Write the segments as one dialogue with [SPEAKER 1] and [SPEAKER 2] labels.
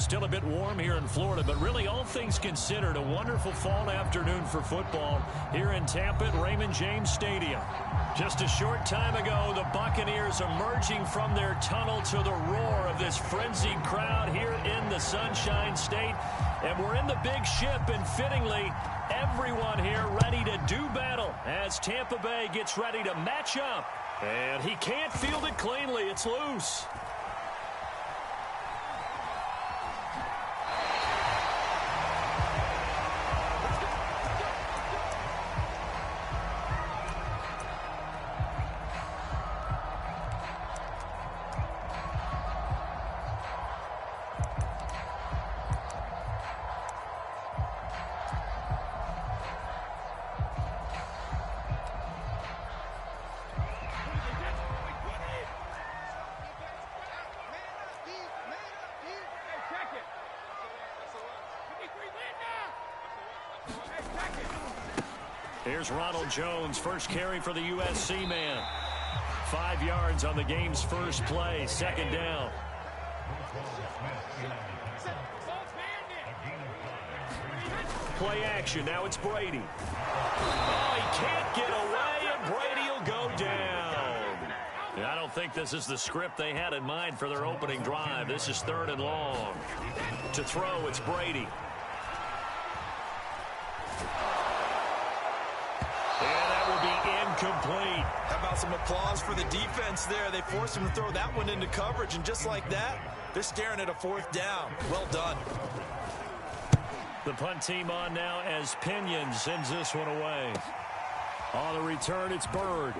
[SPEAKER 1] Still a bit warm here in Florida, but really all things considered, a wonderful fall afternoon for football here in Tampa at Raymond James Stadium. Just a short time ago, the Buccaneers emerging from their tunnel to the roar of this frenzied crowd here in the Sunshine State. And we're in the big ship, and fittingly, everyone here ready to do battle as Tampa Bay gets ready to match up. And he can't field it cleanly. It's loose. Here's Ronald Jones, first carry for the USC man. 5 yards on the game's first play, second down. Play action, now it's Brady. Oh, he can't get away, and Brady will go down. And I don't think this is the script they had in mind for their opening drive. This is 3rd and long. To throw, it's Brady. Complete.
[SPEAKER 2] How about some applause for the defense there? They forced him to throw that one into coverage, and just like that, they're staring at a 4th down. Well done.
[SPEAKER 1] The punt team on now as Pinion sends this one away. On the return, it's Bird.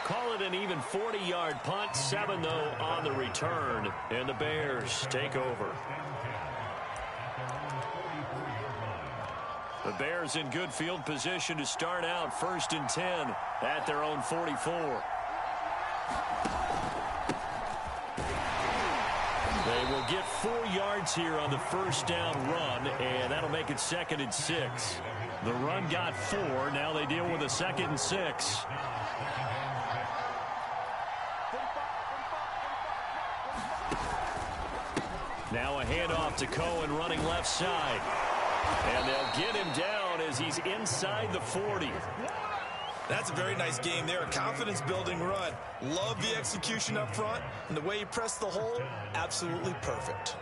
[SPEAKER 1] Call it an even 40-yard punt. 7, though, on the return. And the Bears take over. The Bears in good field position to start out 1st and 10 at their own 44. They will get 4 yards here on the first down run, and that'll make it 2nd and 6. The run got 4. Now they deal with a 2nd and 6. Now a handoff to Cohen running left side. And they'll get him down as he's inside the 40.
[SPEAKER 2] That's a very nice game there. A confidence-building run. Love the execution up front. And the way he pressed the hole, absolutely perfect.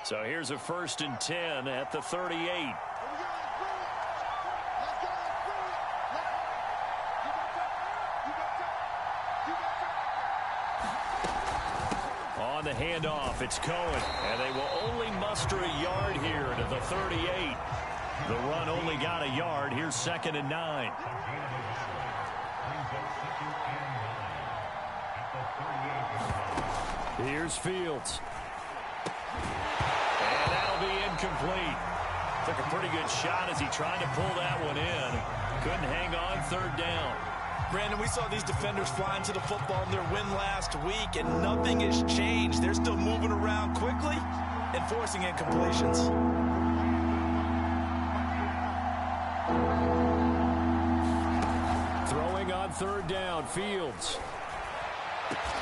[SPEAKER 1] So here's a 1st and 10 at the 38. On the handoff, it's Cohen, and they will only muster a yard here to the 38. The run only got a yard. Here's 2nd and 9. Here's Fields. And that'll be incomplete. Took a pretty good shot as he tried to pull that one in. Couldn't hang on, 3rd down.
[SPEAKER 2] Brandon, we saw these defenders flying to the football in their win last week, and nothing has changed. They're still moving around quickly and forcing incompletions.
[SPEAKER 1] Throwing on 3rd down, Fields.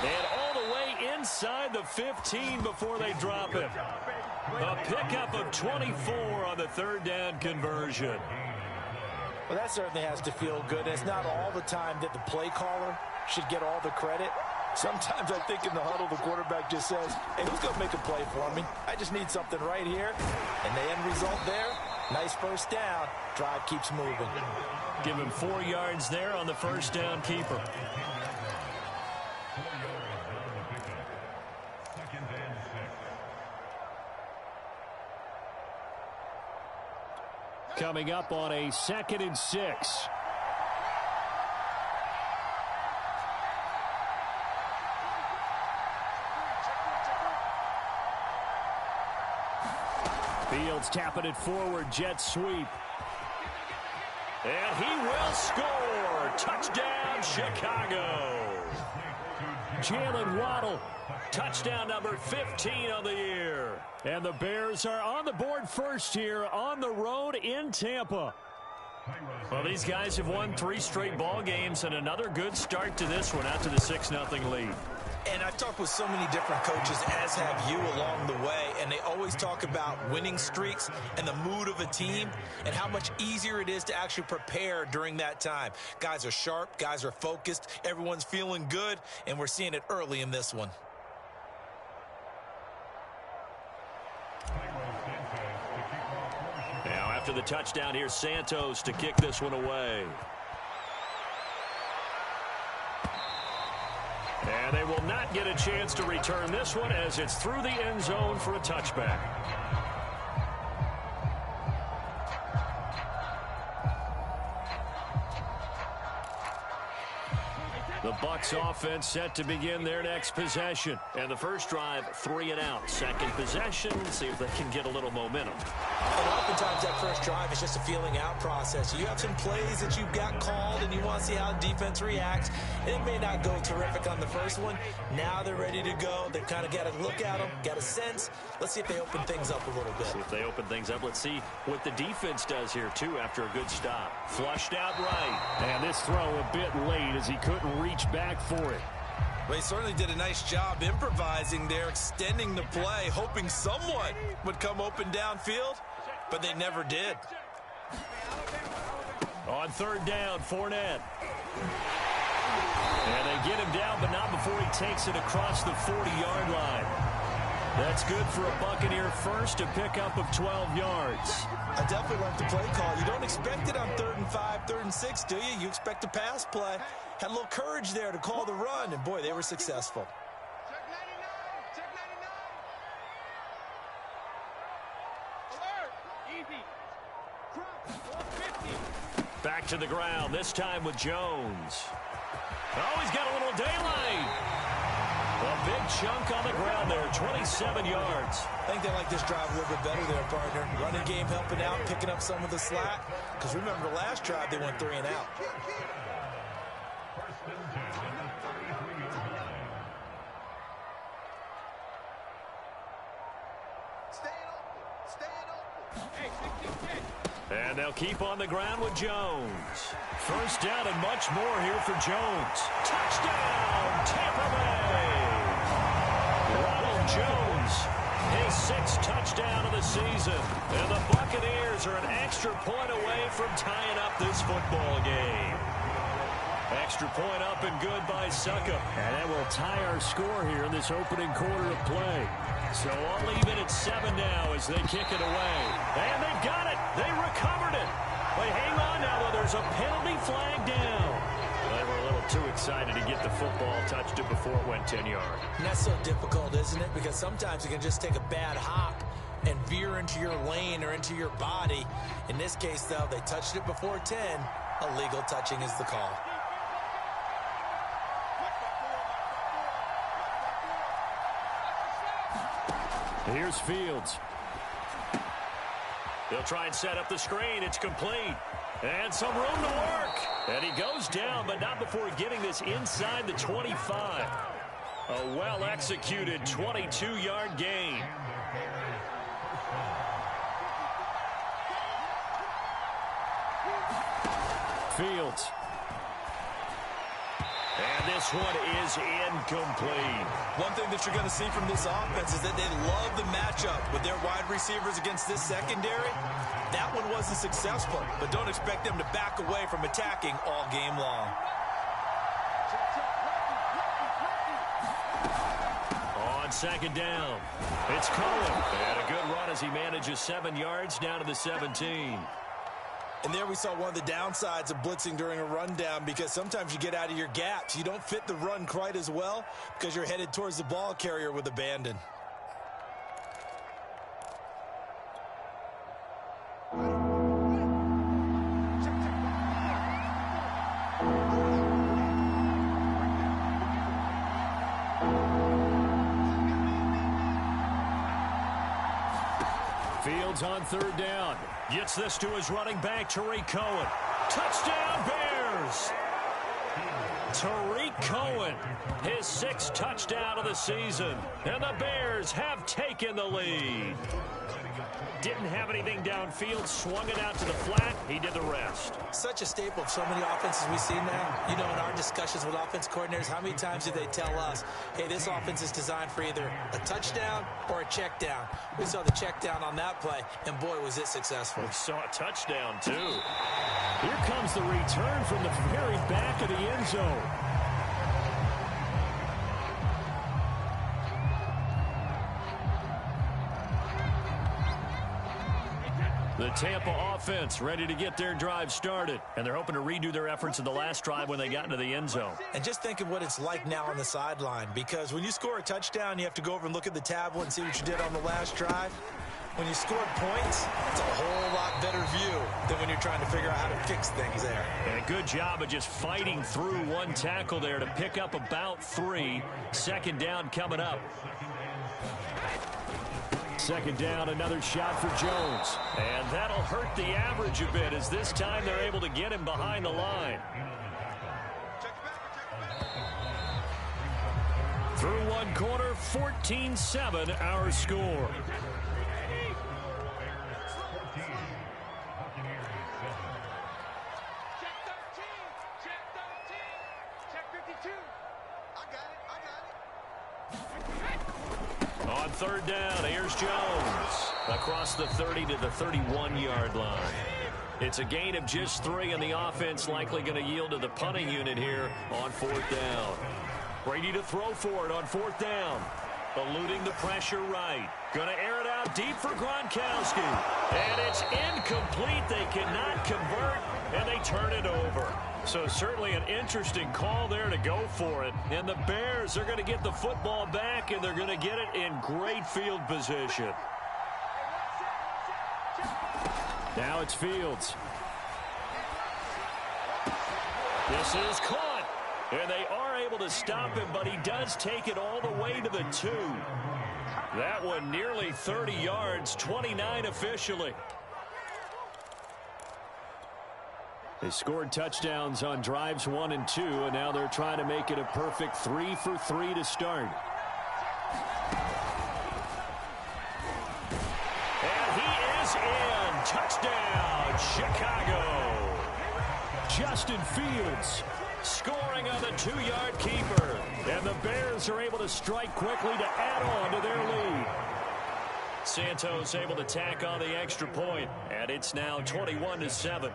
[SPEAKER 1] And all the way inside the 15 before they drop it. A pickup of 24 on the 3rd down conversion.
[SPEAKER 3] Well, that certainly has to feel good. It's not all the time that the play caller should get all the credit. Sometimes I think in the huddle, the quarterback just says, hey, who's going to make a play for me? I just need something right here. And the end result there, nice 1st down. Drive keeps moving.
[SPEAKER 1] Give him 4 yards there on the 1st down keeper. Coming up on a 2nd and 6. Fields tapping it forward, jet sweep. And he will score. Touchdown, Chicago. Jalen Waddle, touchdown number 15 on the year. And the Bears are on the board first here on the road in Tampa. Well, these guys have won 3 straight ball games and another good start to this one out to the 6-0 lead.
[SPEAKER 2] And I've talked with so many different coaches, as have you, along the way, and they always talk about winning streaks and the mood of a team and how much easier it is to actually prepare during that time. Guys are sharp, guys are focused, everyone's feeling good, and we're seeing it early in this one.
[SPEAKER 1] Now after the touchdown, here's Santos to kick this one away. And they will not get a chance to return this one as it's through the end zone for a touchback. The Bucs offense set to begin their next possession. And the first drive, 3 and out. Second possession, see if they can get a little momentum.
[SPEAKER 2] And oftentimes that first drive is just a feeling out process. You have some plays that you've got called and you want to see how the defense reacts. And it may not go terrific on the first one. Now they're ready to go. They've kind of got to look at them, got a sense. Let's see if they open things up a little bit.
[SPEAKER 1] See if they open things up. Let's see what the defense does here, too, after a good stop. Flushed out right. And this throw a bit late as he couldn't reach back for it.
[SPEAKER 2] Well, he certainly did a nice job improvising there, extending the play, hoping someone would come open downfield, but they never did.
[SPEAKER 1] On third down, Fournette. And they get him down, but not before he takes it across the 40-yard line. That's good for a Buccaneer first, a pickup of 12 yards.
[SPEAKER 2] I definitely like the play call. You don't expect it on 3rd and 5, 3rd and 6, do you? You expect a pass play. Had a little courage there to call the run, and boy, they were successful.
[SPEAKER 4] Check 99. Alert. Easy. Drop. 450.
[SPEAKER 1] Back to the ground, this time with Jones. Oh, he's got a little daylight. A big chunk on the ground there, 27 yards.
[SPEAKER 2] I think they like this drive a little bit better there, partner. Running game helping out, picking up some of the slack. Because remember the last drive, they went 3 and out.
[SPEAKER 1] And they'll keep on the ground with Jones. First down and much more here for Jones. Touchdown, Tampa Bay! Ronald Jones, his 6th touchdown of the season. And the Buccaneers are an extra point away from tying up this football game. Extra point up and good by Suckup. And that will tie our score here in this opening quarter of play. So I'll leave it at 7 now as they kick it away. And they've got it. They recovered it. But hang on now, though. There's a penalty flag down. They were a little too excited to get the football, touched it before it went 10 yards.
[SPEAKER 2] And that's so difficult, isn't it? Because sometimes you can just take a bad hop and veer into your lane or into your body. In this case, though, they touched it before 10. Illegal touching is the call.
[SPEAKER 1] Here's Fields. They'll try and set up the screen. It's complete. And some room to work. And he goes down, but not before getting this inside the 25. A well-executed 22-yard gain. Fields. And this one is incomplete.
[SPEAKER 2] One thing that you're going to see from this offense is that they love the matchup with their wide receivers against this secondary. That one wasn't successful, but don't expect them to back away from attacking all game long.
[SPEAKER 1] On second down, it's Cohen. And a good run as he manages 7 yards down to the 17.
[SPEAKER 2] And there we saw one of the downsides of blitzing during a rundown, because sometimes you get out of your gaps. You don't fit the run quite as well because you're headed towards the ball carrier with abandon.
[SPEAKER 1] Fields on third down. Gets this to his running back, Tariq Cohen. Touchdown, Bears! Tariq Cohen, his 6th touchdown of the season. And the Bears have taken the lead. Didn't have anything downfield, swung it out to the flat. He did the rest.
[SPEAKER 2] Such a staple of so many offenses we see now. You know, in our discussions with offense coordinators, how many times do they tell us, hey, this offense is designed for either a touchdown or a check down. We saw the check down on that play, and boy, was it successful.
[SPEAKER 1] We saw a touchdown, too. Here comes the return from the very back of the end zone. The Tampa offense ready to get their drive started. And they're hoping to redo their efforts in the last drive when they got into the end zone.
[SPEAKER 2] And just think of what it's like now on the sideline. Because when you score a touchdown, you have to go over and look at the tablet and see what you did on the last drive. When you scored points, it's a whole lot better view than when you're trying to figure out how to fix things there.
[SPEAKER 1] And a good job of just fighting through one tackle there to pick up about 3. Second down coming up. Second down, another shot for Jones. And that'll hurt the average a bit as this time they're able to get him behind the line. Through one quarter, 14-7 our score. On third down, here's Jones. Across the 30 to the 31-yard line. It's a gain of just 3, and the offense likely going to yield to the punting unit here on 4th down. Brady to throw for it on 4th down. Eluding the pressure right. Going to air it out deep for Gronkowski. And it's incomplete. They cannot convert, and they turn it over. So certainly an interesting call there to go for it. And the Bears are going to get the football back, and they're going to get it in great field position. Now it's Fields. This is caught. And they are able to stop him, but he does take it all the way to the 2. That one nearly 30 yards, 29 officially. They scored touchdowns on drives 1 and 2, and now they're trying to make it a perfect 3 for 3 to start. And he is in. Touchdown, Chicago. Justin Fields scoring on the 2-yard keeper. And the Bears are able to strike quickly to add on to their lead. Santos able to tack on the extra point, and it's now 21-7.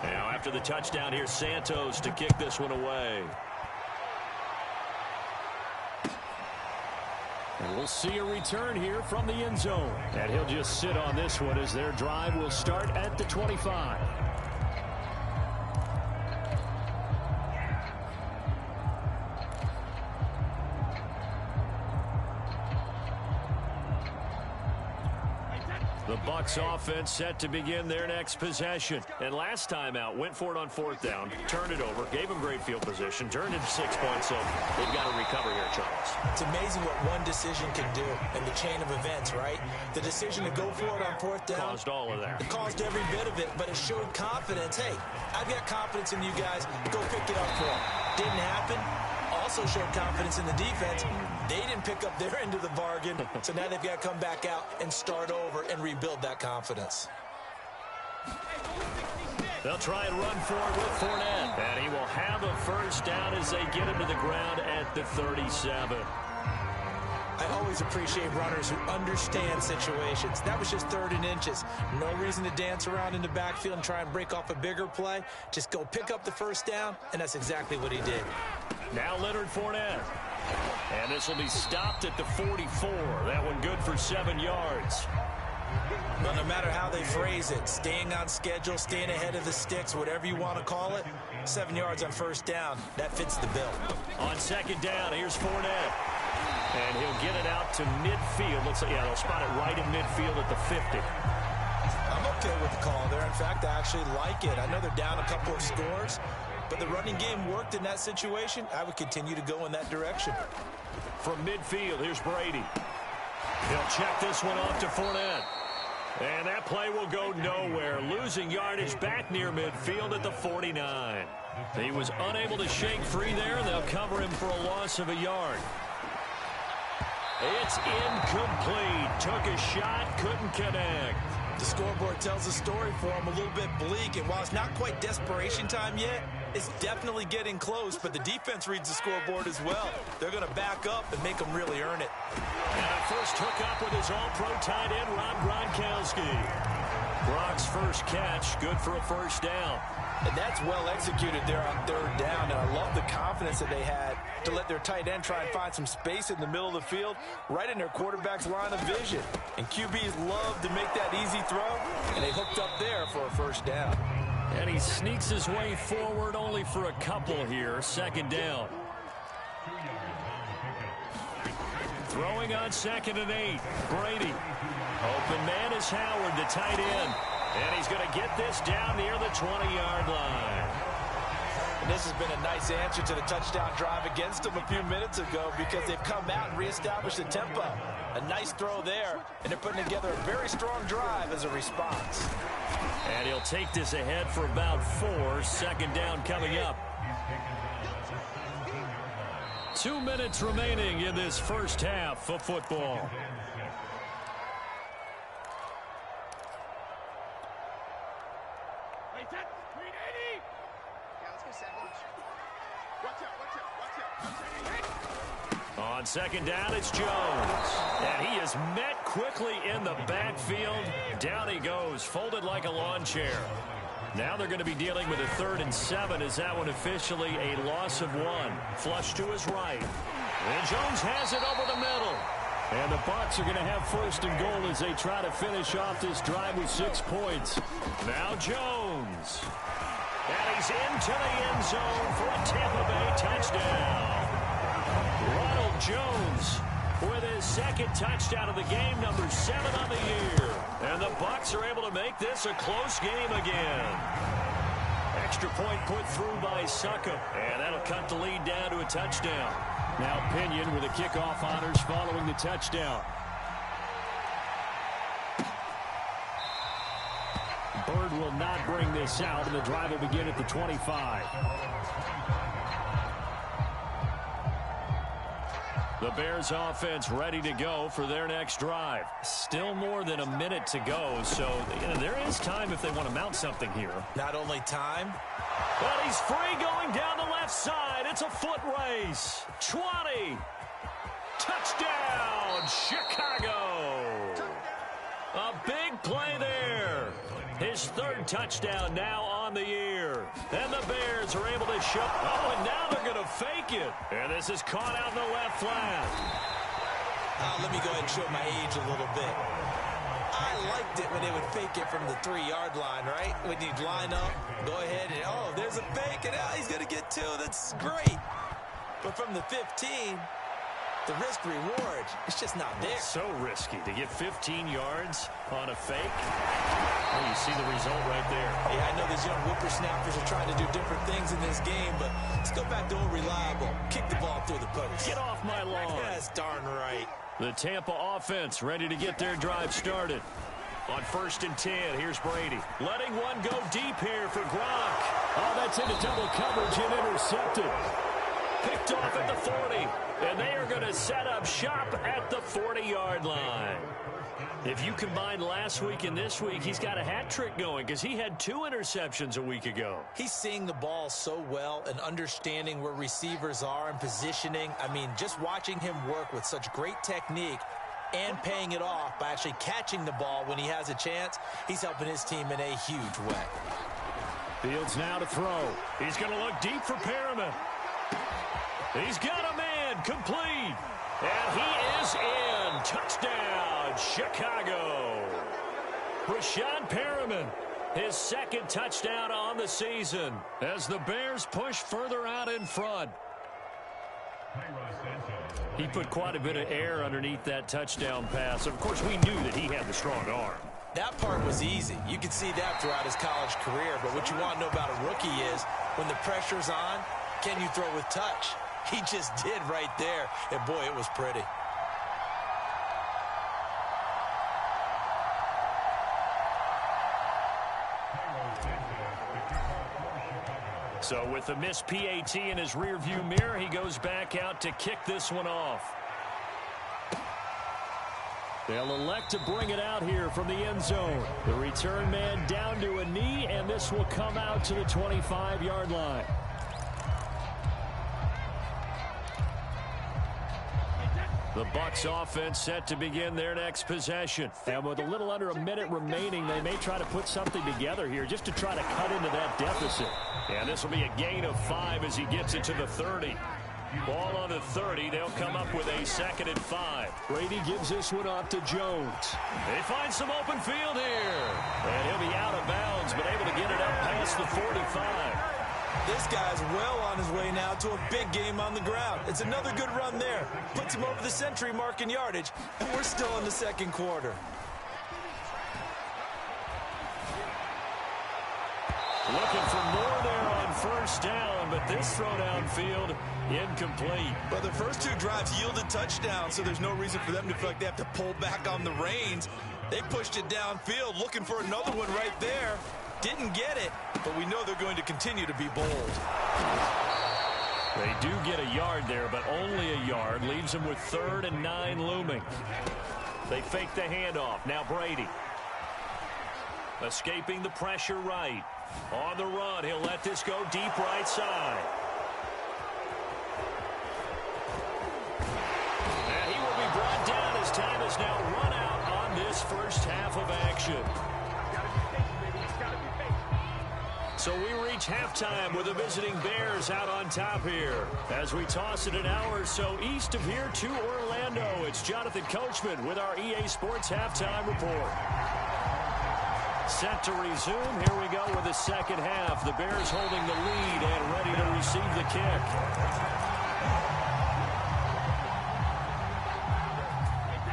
[SPEAKER 1] Now after the touchdown, here's Santos to kick this one away. And we'll see a return here from the end zone. And he'll just sit on this one as their drive will start at the 25. The Bucs offense set to begin their next possession. And last time out, went for it on 4th down, turned it over, gave them great field position, turned it 6 points, so they've got to recover here, Charles.
[SPEAKER 2] It's amazing what one decision can do in the chain of events, right? The decision to go for it on 4th down
[SPEAKER 1] caused all of that.
[SPEAKER 2] It caused every bit of it, but it showed confidence. Hey, I've got confidence in you guys. Go pick it up for them. Didn't happen. Also showed confidence in the defense. They didn't pick up their end of the bargain, so now they've got to come back out and start over and rebuild that confidence.
[SPEAKER 1] They'll try and run for it with Fournette. And he will have a first down as they get him to the ground at the 37.
[SPEAKER 2] I always appreciate runners who understand situations. That was just 3rd and inches. No reason to dance around in the backfield and try and break off a bigger play. Just go pick up the first down, and that's exactly what he did.
[SPEAKER 1] Now Leonard Fournette. And this will be stopped at the 44. That one good for 7 yards.
[SPEAKER 2] Well, no matter how they phrase it, staying on schedule, staying ahead of the sticks, whatever you want to call it, 7 yards on first down, that fits the bill.
[SPEAKER 1] On 2nd down, here's Fournette. And he'll get it out to midfield. Looks like, yeah, they'll spot it right in midfield at the 50.
[SPEAKER 2] I'm okay with the call there. In fact, I actually like it. I know they're down a couple of scores, but the running game worked in that situation. I would continue to go in that direction.
[SPEAKER 1] From midfield, here's Brady. He'll check this one off to Fournette. And that play will go nowhere, losing yardage back near midfield at the 49. He was unable to shake free there, and they'll cover him for a loss of a yard. It's incomplete. Took a shot, couldn't connect.
[SPEAKER 2] The scoreboard tells a story for him, a little bit bleak, and while it's not quite desperation time yet, it's definitely getting close, but the defense reads the scoreboard as well. They're going to back up and make them really earn it.
[SPEAKER 1] And a first hookup with his all-pro tight end, Rob Gronkowski. Gronk's first catch, good for a first down.
[SPEAKER 3] And that's well executed there on third down, and I love the confidence that they had to let their tight end try and find some space in the middle of the field, right in their quarterback's line of vision. And QBs love to make that easy throw, and they hooked up there for a first down.
[SPEAKER 1] And he sneaks his way forward only for a couple here. Second down. Throwing on 2nd and 8. Brady. Open man is Howard, the tight end. And he's going to get this down near the 20-yard line.
[SPEAKER 3] And this has been a nice answer to the touchdown drive against them a few minutes ago because they've come out and reestablished the tempo. A nice throw there, and they're putting together a very strong drive as a response.
[SPEAKER 1] And he'll take this ahead for about 4. Second down coming up. 2 minutes remaining in this first half of football. On second down, it's Jones. And he is met quickly in the backfield. Down he goes, folded like a lawn chair. Now they're going to be dealing with a 3rd and 7 as that one officially a loss of 1. Flush to his right. And Jones has it over the middle. And the Bucs are going to have 1st and goal as they try to finish off this drive with 6 points. Now Jones. And he's into the end zone for a Tampa Bay touchdown. Ronald Jones with his 2nd touchdown of the game, number 7 on the year. And the Bucs are able to make this a close game again. Extra point put through by Succop, and that'll cut the lead down to a touchdown. Now Pinion with the kickoff honors following the touchdown. Bird will not bring this out, and the drive will begin at the 25. The Bears offense ready to go for their next drive. Still more than a minute to go, so there is time if they want to mount something here.
[SPEAKER 2] Not only time,
[SPEAKER 1] but he's free going down the left side. It's a foot race. 20. Touchdown, Chicago. A big play there. His 3rd touchdown now on the year. And the Bears are able to show. Oh, and now they're going to fake it. And this is caught out in the left flat.
[SPEAKER 2] Let me go ahead and show my age a little bit. I liked it when they would fake it from the 3-yard line, right? When you'd line up, go ahead and, oh, there's a fake, and he's going to get 2. That's great. But from the 15, the risk-reward, it's just not there.
[SPEAKER 1] So risky to get 15 yards on a fake. Oh, you see the result right there.
[SPEAKER 2] Yeah, I know these young whippersnappers are trying to do different things in this game, but let's go back to old reliable. Kick the ball through the post.
[SPEAKER 1] Get off my lawn.
[SPEAKER 2] That's darn right.
[SPEAKER 1] The Tampa offense ready to get their drive started. On 1st and 10, here's Brady. Letting one go deep here for Gronk. Oh, that's into double coverage and intercepted. Picked off at the 40. And they are going to set up shop at the 40-yard line. If you combine last week and this week, he's got a hat trick going because he had 2 interceptions a week ago.
[SPEAKER 2] He's seeing the ball so well and understanding where receivers are and positioning. I mean, just watching him work with such great technique and paying it off by actually catching the ball when he has a chance, he's helping his team in a huge way.
[SPEAKER 1] Fields now to throw. He's going to look deep for Perriman. He's got a man, complete. And he is in. Touchdown, Chicago. Rashad Perriman, his 2nd touchdown on the season as the Bears push further out in front. He put quite a bit of air underneath that touchdown pass. Of course, we knew that he had the strong arm.
[SPEAKER 2] That part was easy. You could see that throughout his college career. But what you want to know about a rookie is when the pressure's on, can you throw with touch? He just did right there. And, boy, it was pretty.
[SPEAKER 1] So with the missed PAT in his rearview mirror, he goes back out to kick this one off. They'll elect to bring it out here from the end zone. The return man down to a knee, and this will come out to the 25-yard line. The Bucs offense set to begin their next possession. And with a little under a minute remaining, they may try to put something together here just to try to cut into that deficit. And this will be a gain of 5 as he gets it to the 30. Ball on the 30. They'll come up with a 2nd and 5. Brady gives this one off to Jones. They find some open field here. And he'll be out of bounds, but able to get it up past the 45.
[SPEAKER 2] This guy's well on his way now to a big game on the ground. It's another good run there. Puts him over the century mark in yardage, and we're still in the second quarter.
[SPEAKER 1] Looking for more there on first down, but this throw downfield incomplete.
[SPEAKER 2] But the first 2 drives yielded touchdowns, so there's no reason for them to feel like they have to pull back on the reins. They pushed it downfield, looking for another one right there. Didn't get it, but we know they're going to continue to be bold.
[SPEAKER 1] They do get a yard there, but only a yard. Leaves them with 3rd and 9 looming. They fake the handoff. Now Brady. Escaping the pressure right. On the run, he'll let this go deep right side. And he will be brought down as time is now run out on this first half of action. So we reach halftime with the visiting Bears out on top here. As we toss it an hour or so east of here to Orlando, it's Jonathan Coachman with our EA Sports Halftime Report. Set to resume. Here we go with the second half. The Bears holding the lead and ready to receive the kick.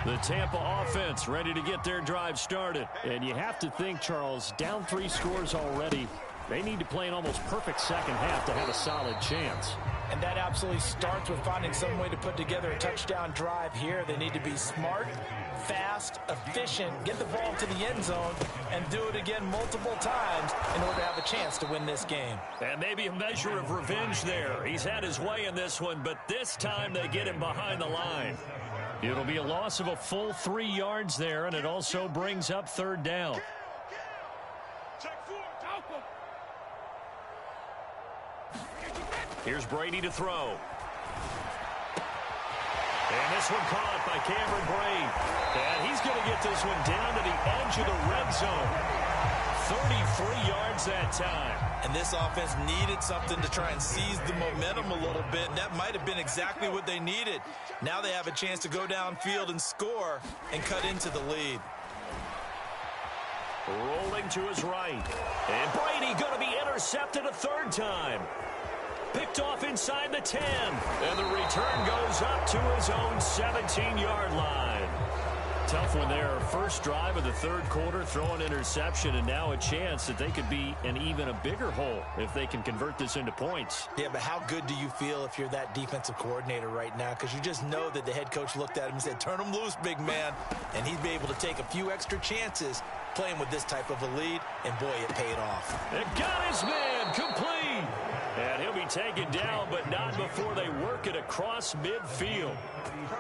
[SPEAKER 1] The Tampa offense ready to get their drive started. And you have to think, Charles, down 3 scores already. They need to play an almost perfect second half to have a solid chance.
[SPEAKER 3] And that absolutely starts with finding some way to put together a touchdown drive here. They need to be smart, fast, efficient, get the ball to the end zone, and do it again multiple times in order to have a chance to win this game.
[SPEAKER 1] And maybe a measure of revenge there. He's had his way in this one, but this time they get him behind the line. It'll be a loss of a full 3 yards there, and it also brings up 3rd down. Here's Brady to throw. And this one caught by Cameron Brate. And he's going to get this one down to the edge of the red zone. 33 yards that time.
[SPEAKER 2] And this offense needed something to try and seize the momentum a little bit. And that might have been exactly what they needed. Now they have a chance to go downfield and score and cut into the lead.
[SPEAKER 1] Rolling to his right. And Brady going to be intercepted a 3rd time. Picked off inside the 10. And the return goes up to his own 17-yard line. Tough one there. First drive of the 3rd quarter, throw an interception, and now a chance that they could be in even a bigger hole if they can convert this into points.
[SPEAKER 2] Yeah, but how good do you feel if you're that defensive coordinator right now? Because you just know that the head coach looked at him and said, turn him loose, big man. And he'd be able to take a few extra chances playing with this type of a lead, and boy, it paid off.
[SPEAKER 1] It got his man complete. And he'll be taken down, but not before they work it across midfield.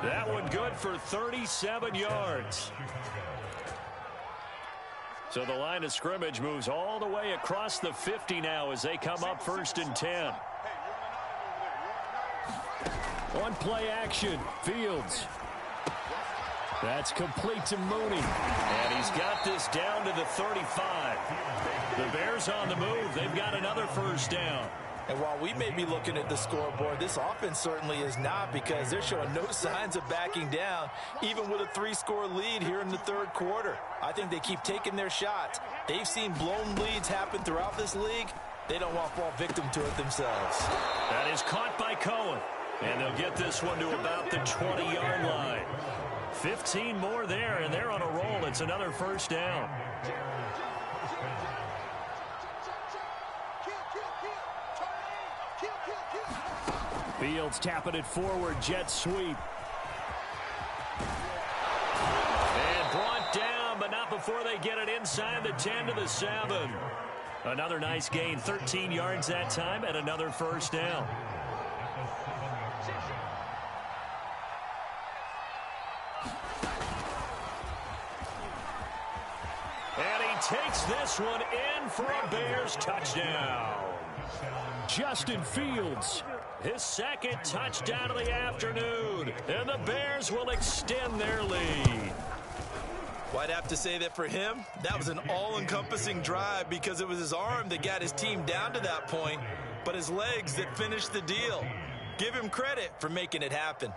[SPEAKER 1] That one good for 37 yards. So the line of scrimmage moves all the way across the 50 now as they come up 1st and 10. On play action, Fields. That's complete to Mooney. And he's got this down to the 35. The Bears on the move. They've got another 1st down.
[SPEAKER 3] And while we may be looking at the scoreboard, this offense certainly is not, because they're showing no signs of backing down, even with a 3-score lead here in the 3rd quarter. I think they keep taking their shots. They've seen blown leads happen throughout this league. They don't want to fall victim to it themselves.
[SPEAKER 1] That is caught by Cohen. And they'll get this one to about the 20-yard line. 15 more there, and they're on a roll. It's another 1st down. Fields tapping it forward, jet sweep. And brought down, but not before they get it inside the 10 to the 7. Another nice gain, 13 yards that time, and another first down. And he takes this one in for a Bears touchdown. Justin Fields, his second touchdown of the afternoon, and the Bears will extend their lead.
[SPEAKER 2] Well, I'd have to say that for him, that was an all-encompassing drive because it was his arm that got his team down to that point, but his legs that finished the deal. Give him credit for making it happen.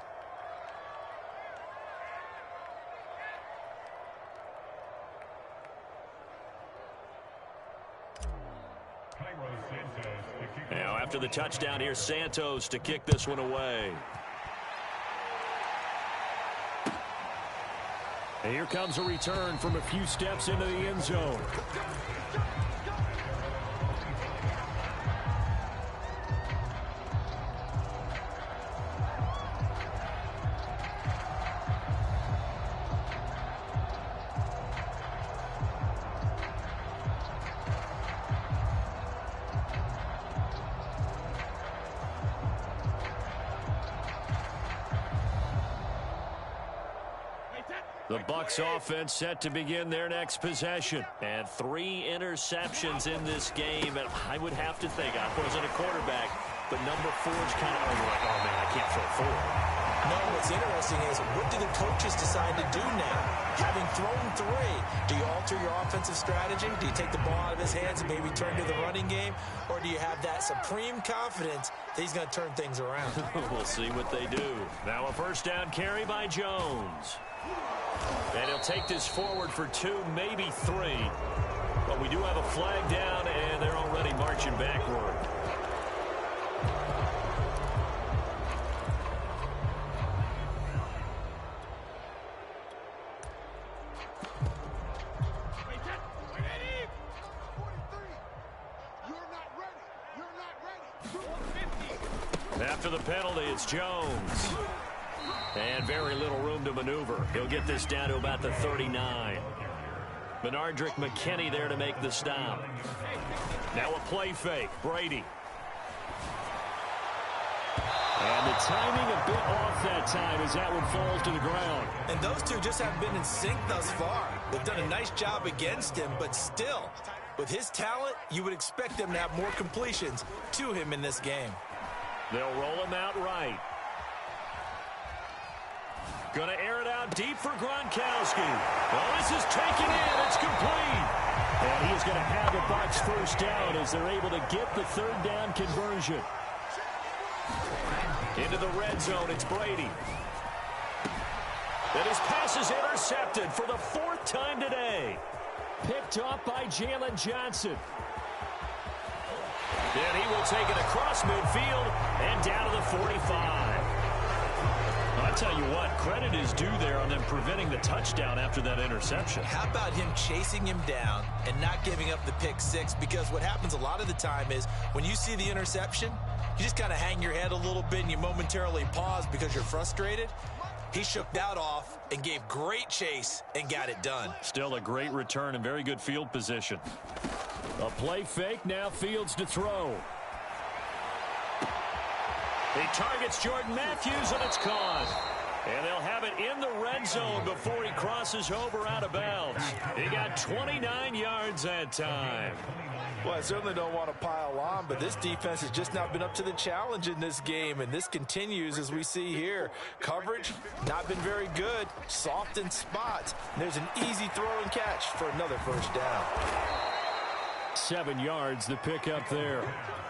[SPEAKER 1] Now, after the touchdown, here's Santos to kick this one away. And here comes a return from a few steps into the end zone. The Bucs offense set to begin their next possession. And 3 interceptions in this game. And I would have to think, I wasn't a quarterback, but number 4 is kind of like, oh, man, I can't throw 4.
[SPEAKER 2] No, what's interesting is what do the coaches decide to do now? Having thrown 3, do you alter your offensive strategy? Do you take the ball out of his hands and maybe turn to the running game? Or do you have that supreme confidence that he's going to turn things around?
[SPEAKER 1] We'll see what they do. Now a first down carry by Jones. And he'll take this forward for 2, maybe 3. But we do have a flag down, and they're already marching backward. After the penalty, it's Jones. And very little room to maneuver. He'll get this down to about the 39. Benardrick McKinney there to make the stop. Now a play fake. Brady. And the timing a bit off that time as that one falls to the ground.
[SPEAKER 2] And those two just haven't been in sync thus far. They've done a nice job against him, but still, with his talent, you would expect them to have more completions to him in this game.
[SPEAKER 1] They'll roll him out right. Going to air it out deep for Gronkowski. Well, this is taken in. It's complete. And he's going to have the Bucs first down as they're able to get the third down conversion. Into the red zone, it's Brady. And his pass is intercepted for the 4th time today. Picked off by Jalen Johnson. And he will take it across midfield and down to the 45. I'll tell you what, credit is due there on them preventing the touchdown after that interception.
[SPEAKER 2] How about him chasing him down and not giving up the pick 6? Because what happens a lot of the time is when you see the interception, you just kind of hang your head a little bit and you momentarily pause because you're frustrated. He shook that off and gave great chase and got it done.
[SPEAKER 1] Still a great return and very good field position. A play fake, now Fields to throw. He targets Jordan Matthews, and it's caught. And they'll have it in the red zone before he crosses over out of bounds. He got 29 yards that time.
[SPEAKER 3] Well, I certainly don't want to pile on, but this defense has just not been up to the challenge in this game, and this continues as we see here. Coverage, not been very good, soft in spots. And there's an easy throw and catch for another first down.
[SPEAKER 1] 7 yards, the pickup there.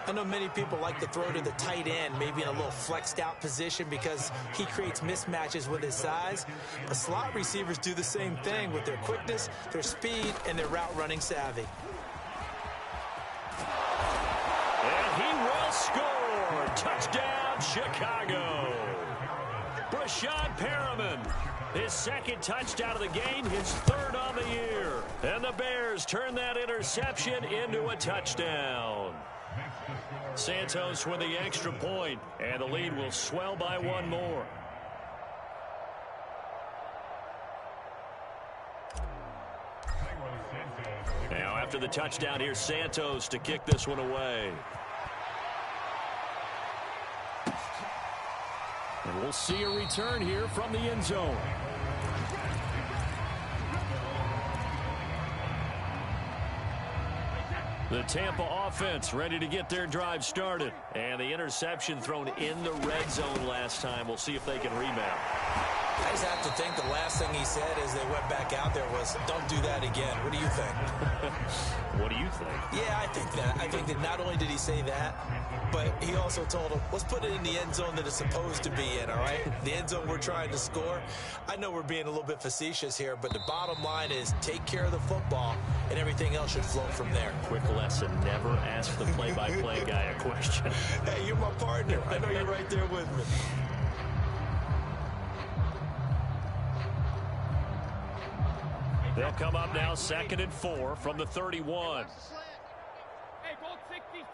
[SPEAKER 2] I know many people like to throw to the tight end, maybe in a little flexed out position because he creates mismatches with his size. But slot receivers do the same thing with their quickness, their speed, and their route running savvy.
[SPEAKER 1] And he will score. Touchdown, Chicago. Brashad Perriman, his 2nd touchdown of the game, his 3rd on the year. And the Bears turn that interception into a touchdown. Santos with the extra point, and the lead will swell by 1 more. Now after the touchdown, here's Santos to kick this one away. And we'll see a return here from the end zone. The Tampa offense ready to get their drive started. And the interception thrown in the red zone last time. We'll see if they can rebound.
[SPEAKER 2] I just have to think the last thing he said as they went back out there was, don't do that again. What do you think?
[SPEAKER 1] What do you think?
[SPEAKER 2] Yeah, I think that. I think that not only did he say that, but he also told him, let's put it in the end zone that it's supposed to be in, all right? The end zone we're trying to score. I know we're being a little bit facetious here, but the bottom line is take care of the football, and everything else should flow from there.
[SPEAKER 1] Quick lesson, never ask the play-by-play guy a question.
[SPEAKER 2] Hey, you're my partner. I know you're right there with me.
[SPEAKER 1] They'll come up now 2nd and 4 from the 31.
[SPEAKER 4] Hey, goal 66.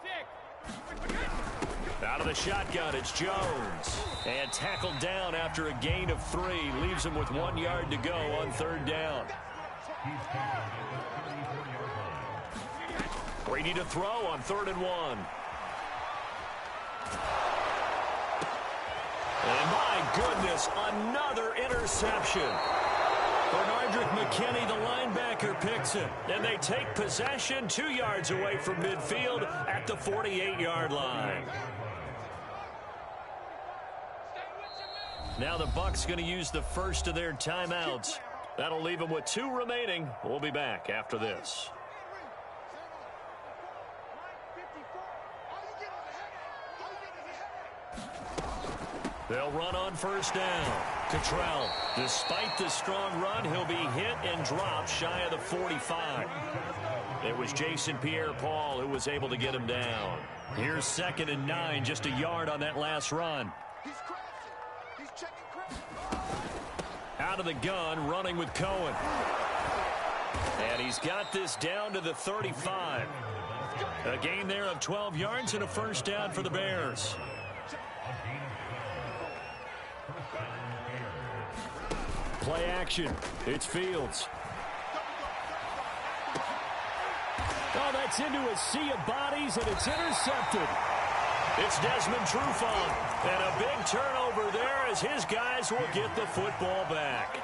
[SPEAKER 1] Out of the shotgun, it's Jones. And tackled down after a gain of 3. Leaves him with 1 yard to go on 3rd down. Brady to throw on 3rd and 1. And my goodness, another interception. Bernardrick McKinney, the linebacker, picks it. And they take possession 2 yards away from midfield at the 48-yard line. Now the Bucs going to use the first of their timeouts. That'll leave them with 2 remaining. We'll be back after this. They'll run on 1st down. Cottrell, despite the strong run, he'll be hit and dropped shy of the 45. It was Jason Pierre-Paul who was able to get him down. Here's 2nd and 9, just a yard on that last run. Out of the gun, running with Cohen. And he's got this down to the 35. A gain there of 12 yards and a 1st down for the Bears. Play action. It's Fields. Oh, that's into a sea of bodies, and it's intercepted. It's Desmond Trufant. And a big turnover there as his guys will get the football back.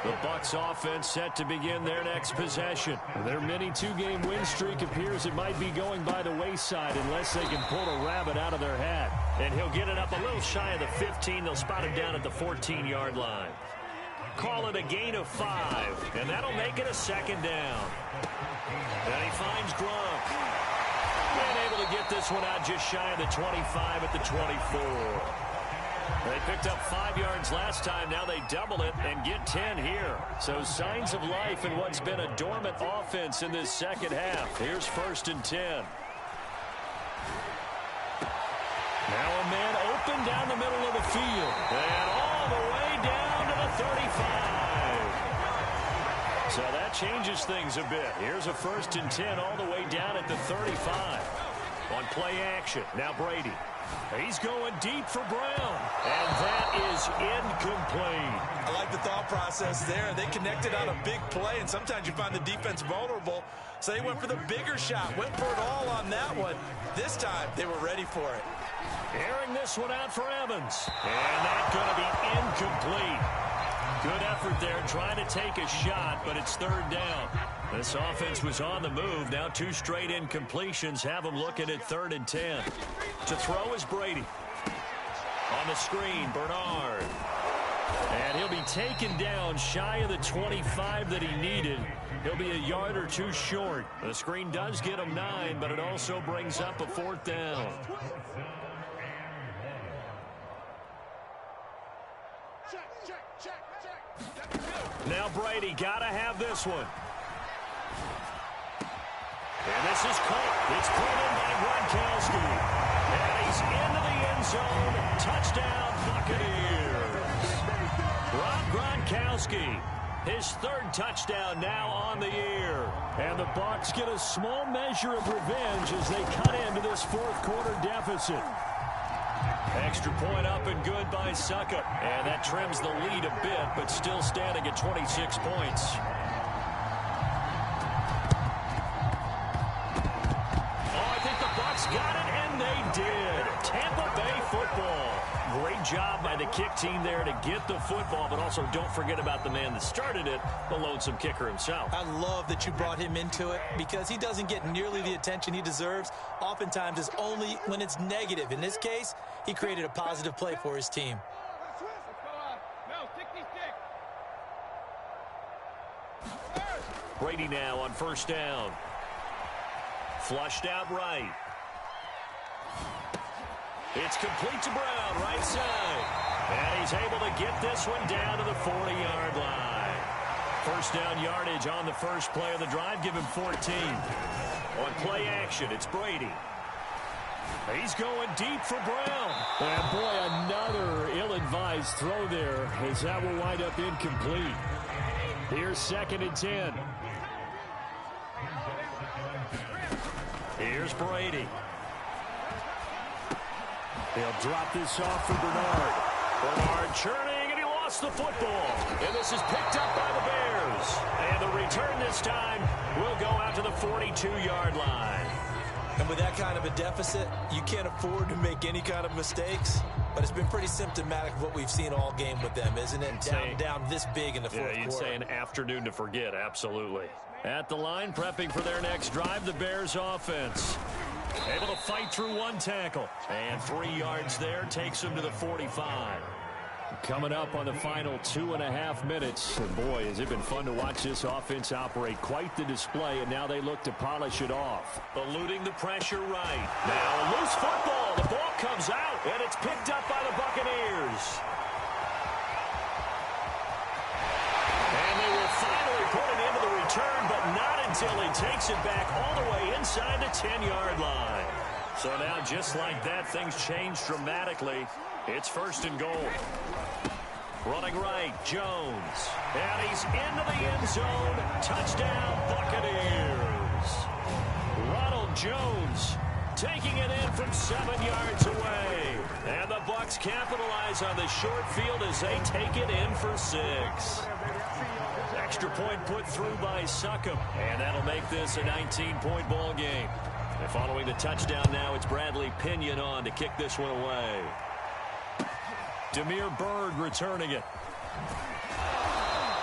[SPEAKER 1] The Bucs offense set to begin their next possession. Their mini 2-game win streak appears it might be going by the wayside unless they can pull a rabbit out of their hat. And he'll get it up a little shy of the 15. They'll spot him down at the 14-yard line. Call it a gain of 5, and that'll make it a 2nd down. And he finds Gronk. And able to get this one out just shy of the 25 at the 24. They picked up 5 yards last time. Now they double it and get 10 here. So signs of life in what's been a dormant offense in this second half. Here's 1st and 10. Now a man open down the middle of the field. And all the way down to the 35. So that changes things a bit. Here's a 1st and 10 all the way down at the 35. On play action, now Brady. He's going deep for Brown. And that is incomplete.
[SPEAKER 2] I like the thought process there. They connected on a big play, and sometimes you find the defense vulnerable. So they went for the bigger shot, went for it all on that one. This time, they were ready for it.
[SPEAKER 1] Airing this one out for Evans. And that's going to be incomplete. Good effort there trying to take a shot, but it's 3rd down. This offense was on the move. Now 2 straight incompletions have them looking at 3rd and 10. To throw is Brady. On the screen, Bernard. And he'll be taken down shy of the 25 that he needed. He'll be a yard or 2 short. The screen does get him 9, but it also brings up a 4th down. Now Brady got to have this one. And this is caught. It's pulled in by Gronkowski. And he's into the end zone. Touchdown, Buccaneers. Rob Gronkowski, his 3rd touchdown now on the year. And the Bucs get a small measure of revenge as they cut into this 4th quarter deficit. Extra point up and good by Suckup. And that trims the lead a bit, but still standing at 26 points. Tampa Bay football. Great job by the kick team there to get the football, but also don't forget about the man that started it, the lonesome kicker himself.
[SPEAKER 2] I love that you brought him into it because he doesn't get nearly the attention he deserves. Oftentimes it's only when it's negative. In this case, he created a positive play for his team.
[SPEAKER 4] No, 66.
[SPEAKER 1] Brady now on first down. Flushed out right. It's complete to Brown, right side. And he's able to get this one down to the 40-yard line. First down yardage on the first play of the drive. Give him 14. On play action, it's Brady. He's going deep for Brown.
[SPEAKER 5] And boy, another ill-advised throw there as that will wind up incomplete.
[SPEAKER 1] Here's 2nd and 10. Here's Brady.
[SPEAKER 5] They'll drop this off for Bernard.
[SPEAKER 1] Bernard churning, and he lost the football. And this is picked up by the Bears. And the return this time will go out to the 42-yard line.
[SPEAKER 2] And with that kind of a deficit, you can't afford to make any kind of mistakes. But it's been pretty symptomatic of what we've seen all game with them, isn't it? Down this big in the fourth quarter.
[SPEAKER 1] You'd say an afternoon to forget, absolutely. At the line, prepping for their next drive, the Bears offense. Able to fight through one tackle. And 3 yards there takes him to the 45.
[SPEAKER 5] Coming up on the final 2.5 minutes. And boy, has it been fun to watch this offense operate. Quite the display, and now they look to polish it off.
[SPEAKER 1] Eluding the pressure right. Now a loose football. The ball comes out, and it's picked up by the Buccaneers. And they will finally put it into the return, but not until he takes it back all the way inside the 10-yard line. So now, just like that, things change dramatically. It's 1st and goal. Running right, Jones. And he's into the end zone. Touchdown, Buccaneers. Ronald Jones taking it in from 7 yards away. And the Bucs capitalize on the short field as they take it in for 6. Extra point put through by Succop. And that'll make this a 19-point ball game. And following the touchdown now, it's Bradley Pinion on to kick this one away. Demir Bird returning it.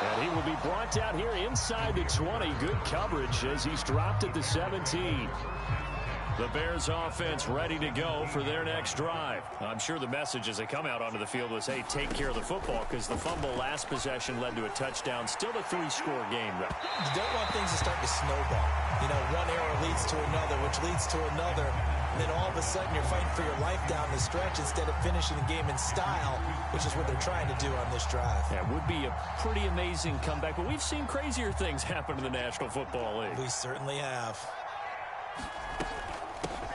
[SPEAKER 5] And he will be brought down here inside the 20. Good coverage as he's dropped at the 17.
[SPEAKER 1] The Bears offense ready to go for their next drive. I'm sure the message as they come out onto the field was, hey, take care of the football, because the fumble last possession led to a touchdown. Still a 3-score game, though.
[SPEAKER 2] You don't want things to start to snowball. You know, one error leads to another, which leads to another. And then all of a sudden you're fighting for your life down the stretch instead of finishing the game in style, which is what they're trying to do on this drive.
[SPEAKER 1] Yeah, it would be a pretty amazing comeback, but we've seen crazier things happen in the National Football League.
[SPEAKER 2] We certainly have.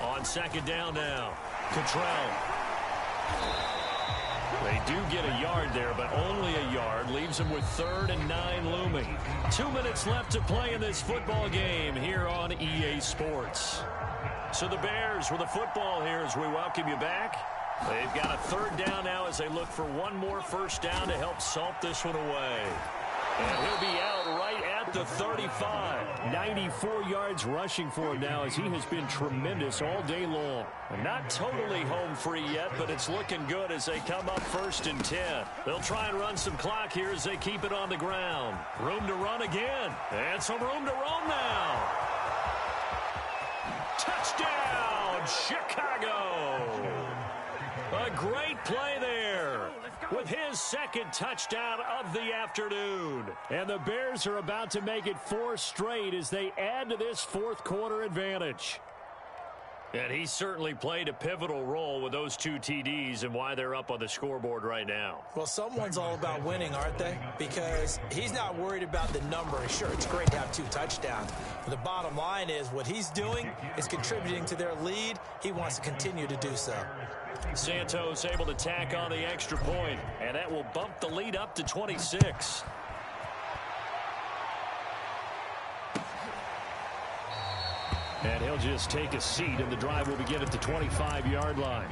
[SPEAKER 1] On 2nd down now, Cottrell. They do get a yard there, but only a yard. Leaves them with 3rd and 9 looming. 2 minutes left to play in this football game here on EA Sports. So the Bears with the football here as we welcome you back. They've got a 3rd down now as they look for one more first down to help salt this one away. And he'll be out right at the 35.
[SPEAKER 5] 94 yards rushing for him now as he has been tremendous all day long.
[SPEAKER 1] Not totally home free yet, but it's looking good as they come up 1st and 10. They'll try and run some clock here as they keep it on the ground. Room to run again. And some room to roam now. Touchdown, Chicago. A great play there with his 2nd touchdown of the afternoon.
[SPEAKER 5] And the Bears are about to make it 4 straight as they add to this 4th quarter advantage.
[SPEAKER 1] And he certainly played a pivotal role with those 2 TDs and why they're up on the scoreboard right now.
[SPEAKER 2] Well, someone's all about winning, aren't they? Because he's not worried about the number. Sure, it's great to have 2 touchdowns. But the bottom line is what he's doing is contributing to their lead. He wants to continue to do so.
[SPEAKER 1] Santos able to tack on the extra point, and that will bump the lead up to 26.
[SPEAKER 5] And he'll just take a seat, and the drive will begin at the 25-yard line.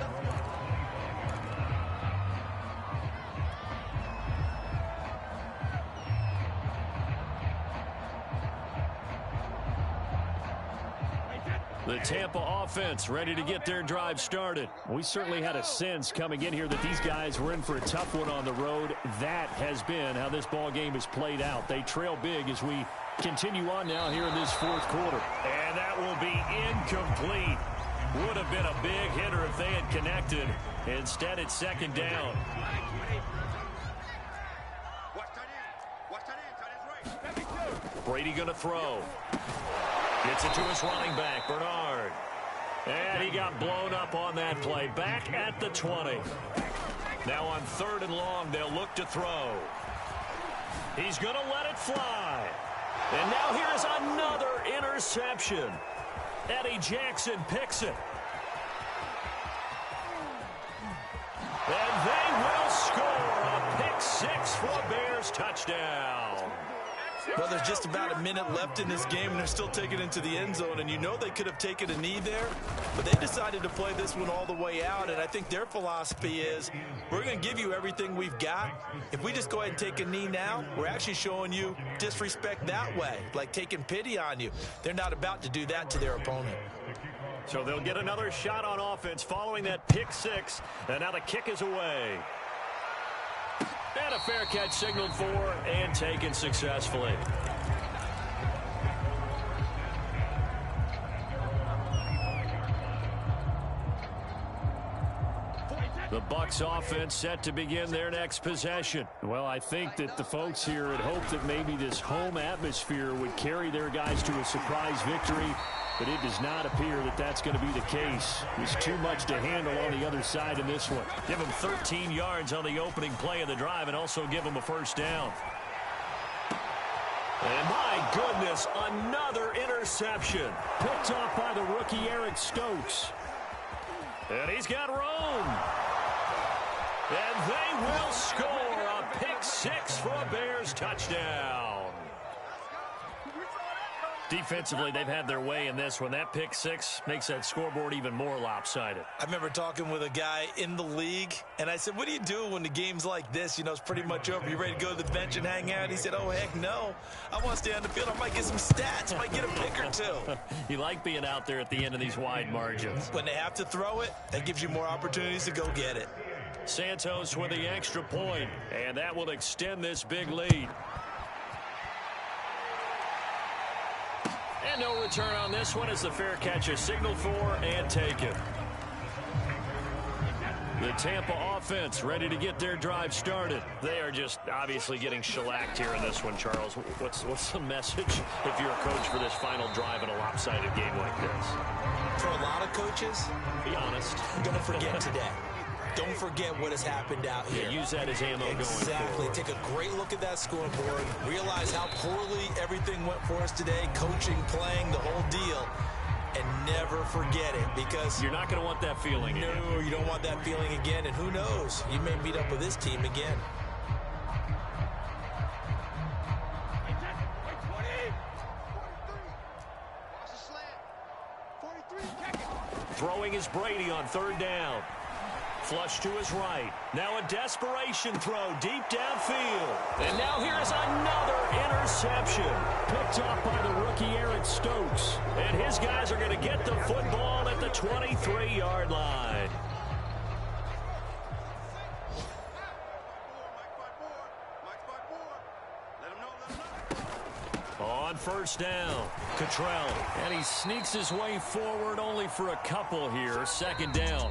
[SPEAKER 1] The Tampa offense ready to get their drive started.
[SPEAKER 5] We certainly had a sense coming in here that these guys were in for a tough one on the road. That has been how this ball game has played out. They trail big as we continue on now here in this fourth quarter.
[SPEAKER 1] And that will be incomplete. Would have been a big hitter if they had connected. Instead, it's second down. Brady going to throw. Gets it to his running back, Bernard. And he got blown up on that play. Back at the 20. Now on 3rd and long, they'll look to throw. He's going to let it fly. And now here's another interception. Eddie Jackson picks it. And they will score a pick 6 for a Bears touchdown.
[SPEAKER 2] Well, there's just about a minute left in this game, and they're still taking it into the end zone. And you know they could have taken a knee there, but they decided to play this one all the way out. And I think their philosophy is, we're going to give you everything we've got. If we just go ahead and take a knee now, we're actually showing you disrespect that way, like taking pity on you. They're not about to do that to their opponent.
[SPEAKER 1] So they'll get another shot on offense following that pick 6. And now the kick is away. And a fair catch signaled for and taken successfully. The Bucs offense set to begin their next possession.
[SPEAKER 5] Well, I think that the folks here had hoped that maybe this home atmosphere would carry their guys to a surprise victory, but it does not appear that that's going to be the case. There's too much to handle on the other side in this one.
[SPEAKER 1] Give them 13 yards on the opening play of the drive and also give them a first down. And my goodness, another interception.
[SPEAKER 5] Picked off by the rookie Eric Stokes.
[SPEAKER 1] And he's got room. And they will score a pick 6 for a Bears touchdown. Defensively, they've had their way in this one. That pick 6 makes that scoreboard even more lopsided.
[SPEAKER 2] I remember talking with a guy in the league, and I said, what do you do when the game's like this? You know, it's pretty much over. You ready to go to the bench and hang out? He said, oh, heck no. I want to stay on the field. I might get some stats. I might get a pick or two.
[SPEAKER 1] You like being out there at the end of these wide margins.
[SPEAKER 2] When they have to throw it, that gives you more opportunities to go get it.
[SPEAKER 1] Santos with the extra point, and that will extend this big lead. And no return on this one as the fair catch is signaled for and taken. The Tampa offense ready to get their drive started. They are just obviously getting shellacked here in this one, Charles. What's the message if you're a coach for this final drive in a lopsided game like this?
[SPEAKER 2] For a lot of coaches,
[SPEAKER 1] be honest,
[SPEAKER 2] don't forget today. Don't forget what has happened out here.
[SPEAKER 1] Yeah, use that as ammo going forward.
[SPEAKER 2] Exactly. Take a great look at that scoreboard. Realize how poorly everything went for us today. Coaching, playing, the whole deal. And never forget it, because
[SPEAKER 1] you're not going to want that feeling again.
[SPEAKER 2] No, you don't want that feeling again. And who knows? You may meet up with this team again.
[SPEAKER 1] Throwing is Brady on 3rd down. Flush to his right. Now a desperation throw deep downfield. And now here's another interception.
[SPEAKER 5] Picked off by the rookie Eric Stokes.
[SPEAKER 1] And his guys are going to get the football at the 23-yard line. On 1st down, Cottrell. And he sneaks his way forward only for a couple here. 2nd down.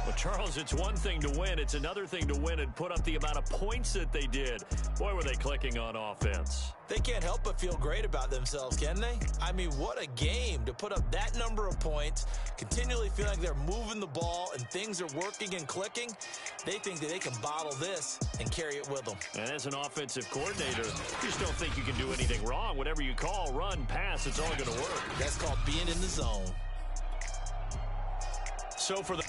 [SPEAKER 1] Well, Charles, it's one thing to win. It's another thing to win and put up the amount of points that they did. Boy, were they clicking on offense.
[SPEAKER 2] They can't help but feel great about themselves, can they? I mean, what a game to put up that number of points, continually feel like they're moving the ball and things are working and clicking. They think that they can bottle this and carry it with them.
[SPEAKER 1] And as an offensive coordinator, you just don't think you can do anything wrong. Whatever you call, run, pass, it's all going to work.
[SPEAKER 2] That's called being in the zone.
[SPEAKER 1] So for the